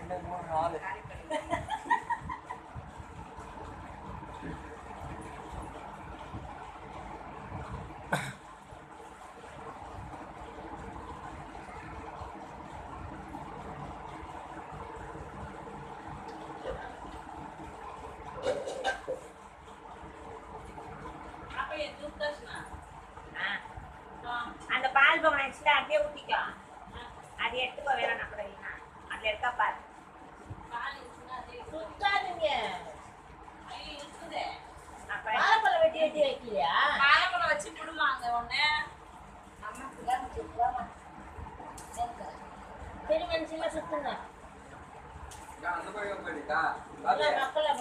2 3 4 அந்த பால் பக்கம் வச்சுட்டு அப்படியே ஊற்றிக்கோ. அது எடுத்துக்கோ வேணாம் கூட இல்லைன்னா அதில் எடுக்கா பாரு. சுத்தாதுங்க. வாழைப்பழம் வெட்டி வெட்டி வைக்கலையா? வாழைப்பழம் வச்சு விடுவாங்க ஒன்று. பெரிய மனுஷங்க சுத்துங்க. அந்த பக்கம் போயிடுக்கா மக்களை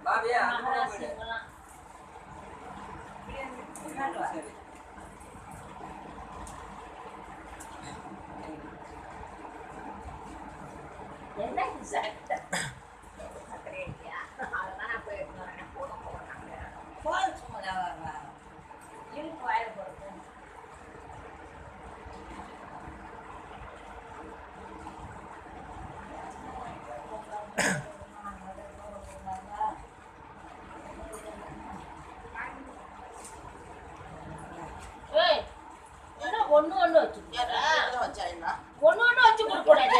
பாபியா மகாராசிங்கெல்லாம் சரி என்ன சட்டை சக்கரை இல்லையா? அதெல்லாம் நான் போய் எடுத்து வரேன். போனாங்க போது சும்மா இருக்கு வாயில் போடுறது. ஒண்ணு ஒண்ணு வச்சு ஒண்ணு ஒண்ணு வச்சு கொடுக்கூடாது.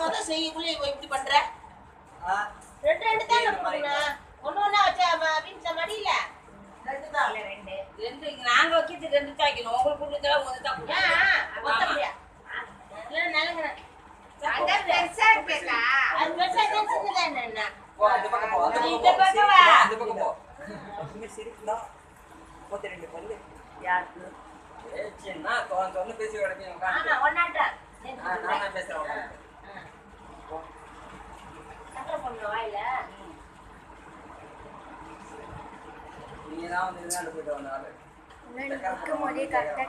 முத செய்யக்குள்ளே இப்படி பண்ற. ரெண்டு ரெண்டு தான் கொடுக்கணும். ஒண்ணு ஒண்ணா வச்சா வீட்டு மடியில ரெண்டு தான். ரெண்டு ரெண்டு நாங்க வைக்கிறது ரெண்டு தான் வைக்கணும். உங்களுக்கு கொடுக்குறதா ஒன்று தான் முடியா நல்ல பெருசா இருக்கா? அது பெருசா சின்னதா என்ன? அந்த பக்கம் போ இந்த பக்கம் வா. அந்த பக்கம் போ இங்க சிரிக்கணும் 32 பல்லு யாருக்கு? சின்ன தோன்னு பேசி கிடப்பீங்க உட்காந்து. ஆமா ஒன்னாட்டா நான் பேசுறேன். சக்கரை பொண்ணு வாயில நீங்க தான் வந்து போயிட்டு வந்தாலும் போதே கரெக்டாக